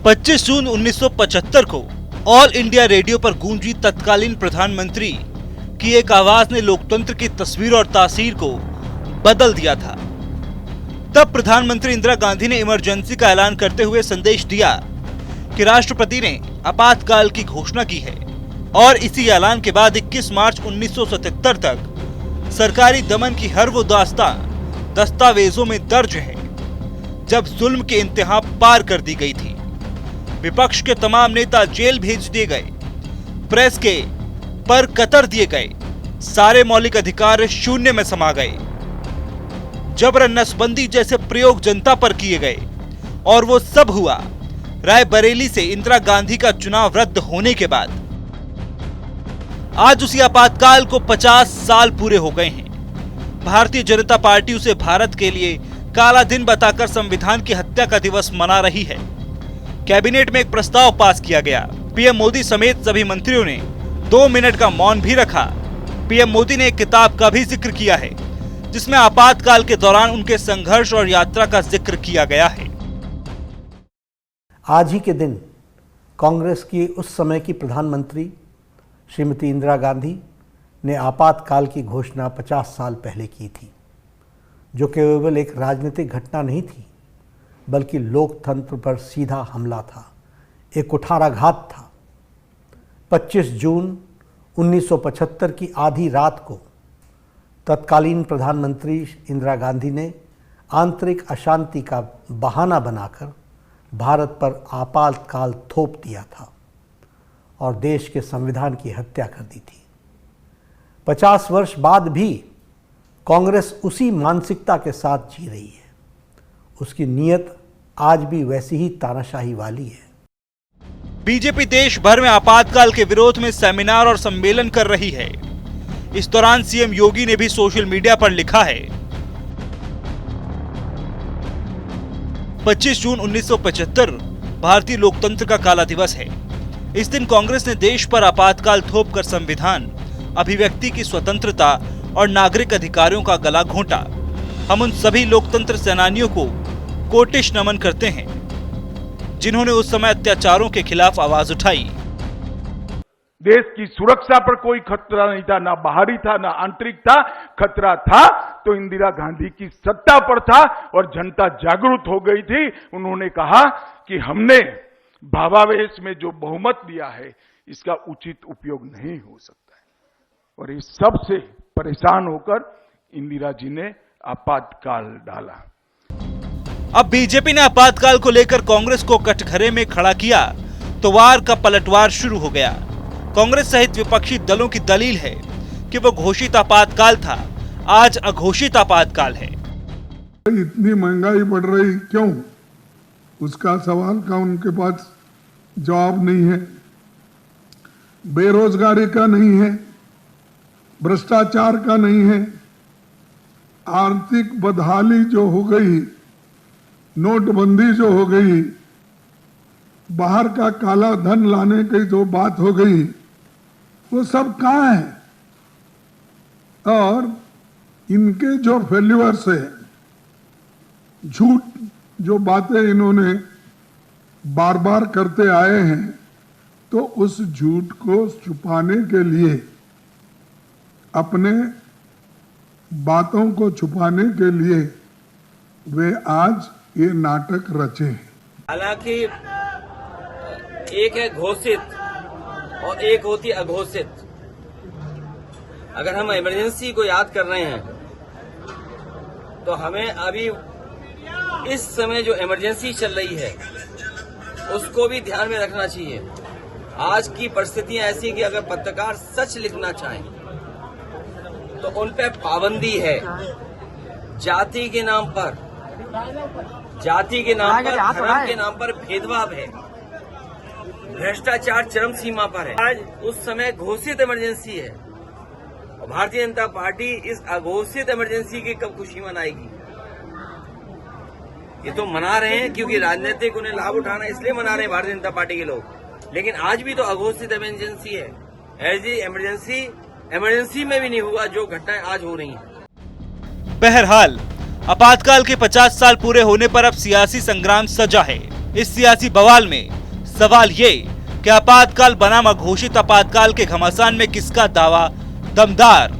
25 जून 1975 को all India radio पर गूंजी तत्कालीन प्रधानमंत्री की एक आवाज ने लोकतंत्र की तस्वीर और तासीर को बदल दिया था। तब प्रधानमंत्री इंदिरा गांधी ने इमरजेंसी का ऐलान करते हुए संदेश दिया कि राष्ट्रपति ने आपातकाल की घोषणा की है और इसी ऐलान के बाद 21 मार्च 1977 तक सरकारी दमन की हर वो दास्तां दस्तावेजों में दर्ज है जब जुल्म के इंतहा पार कर दी गई थी। विपक्ष के तमाम नेता जेल भेज दिए गए, प्रेस के पर कतर दिए गए, सारे मौलिक अधिकार शून्य में समा गए, जबरन नसबंदी जैसे प्रयोग जनता पर किए गए और वो सब हुआ रायबरेली से इंदिरा गांधी का चुनाव रद्द होने के बाद। आज उसी आपातकाल को 50 साल पूरे हो गए हैं। भारतीय जनता पार्टी उसे भारत के लिए काला दिन बताकर संविधान की हत्या का दिवस मना रही है। कैबिनेट में एक प्रस्ताव पास किया गया। पीएम मोदी समेत सभी मंत्रियों ने 2 मिनट का मौन भी रखा। पीएम मोदी ने एक किताब का भी जिक्र किया है जिसमें आपातकाल के दौरान उनके संघर्ष और यात्रा का जिक्र किया गया है। आज ही के दिन कांग्रेस की उस समय की प्रधानमंत्री श्रीमती इंदिरा गांधी ने आपातकाल की घोषणा 50 साल पहले की थी, जो केवल एक राजनीतिक घटना नहीं थी बल्कि लोकतंत्र पर सीधा हमला था, एक कुठाराघात था। 25 जून 1975 की आधी रात को तत्कालीन प्रधानमंत्री इंदिरा गांधी ने आंतरिक अशांति का बहाना बनाकर भारत पर आपातकाल थोप दिया था और देश के संविधान की हत्या कर दी थी। 50 वर्ष बाद भी कांग्रेस उसी मानसिकता के साथ जी रही है। उसकी नीयत आज भी वैसी ही तानाशाही वाली है। बीजेपी देश भर में आपातकाल के विरोध में सेमिनार और सम्मेलन कर रही है। इस दौरान सीएम योगी ने भी सोशल मीडिया पर लिखा है, 25 जून 1975 भारतीय लोकतंत्र का काला दिवस है। इस दिन कांग्रेस ने देश पर आपातकाल थोपकर संविधान, अभिव्यक्ति की स्वतंत्रता और नागरिक अधिकारों का गला घोंटा। हम उन सभी लोकतंत्र सेनानियों को कोटिश नमन करते हैं जिन्होंने उस समय अत्याचारों के खिलाफ आवाज उठाई। देश की सुरक्षा पर कोई खतरा नहीं था, ना बाहरी था ना आंतरिक था। खतरा था तो इंदिरा गांधी की सत्ता पर था और जनता जागरूक हो गई थी। उन्होंने कहा कि हमने भावावेश में जो बहुमत दिया है इसका उचित उपयोग नहीं हो सकता है, और इस सब से परेशान होकर इंदिरा जी ने आपातकाल डाला। अब बीजेपी ने आपातकाल को लेकर कांग्रेस को कटघरे में खड़ा किया तो वार का पलटवार शुरू हो गया। कांग्रेस सहित विपक्षी दलों की दलील है कि वो घोषित आपातकाल था, आज अघोषित आपातकाल है। इतनी महंगाई बढ़ रही क्यों, उसका सवाल का उनके पास जवाब नहीं है। बेरोजगारी का नहीं है, भ्रष्टाचार का नहीं है, आर्थिक बदहाली जो हो गई, नोटबंदी जो हो गई, बाहर का काला धन लाने की जो बात हो गई, वो सब कहाँ है? और इनके जो फेल्यूअर्स है, झूठ जो बातें इन्होंने बार बार करते आए हैं, तो उस झूठ को छुपाने के लिए, अपने बातों को छुपाने के लिए वे आज ये नाटक रचे हैं। हालांकि एक है घोषित और एक होती अघोषित। अगर हम इमरजेंसी को याद कर रहे हैं तो हमें अभी इस समय जो इमरजेंसी चल रही है उसको भी ध्यान में रखना चाहिए। आज की परिस्थितियां ऐसी कि अगर पत्रकार सच लिखना चाहें तो उन पे पाबंदी है। जाति के नाम पर, धर्म के नाम पर भेदभाव है, भ्रष्टाचार चरम सीमा पर है। आज उस समय घोषित इमरजेंसी है और भारतीय जनता पार्टी इस अघोषित इमरजेंसी की कब खुशी मनाएगी? ये तो मना रहे हैं क्योंकि राजनीतिक उन्हें लाभ उठाना, इसलिए मना रहे हैं भारतीय जनता पार्टी के लोग, लेकिन आज भी तो अघोषित इमरजेंसी है। ऐसी इमरजेंसी में भी नहीं हुआ जो घटनाएं आज हो रही हैं। बहरहाल आपातकाल के 50 साल पूरे होने पर अब सियासी संग्राम सजा है। इस सियासी बवाल में सवाल ये कि आपातकाल बनाम घोषित आपातकाल के घमासान में किसका दावा दमदार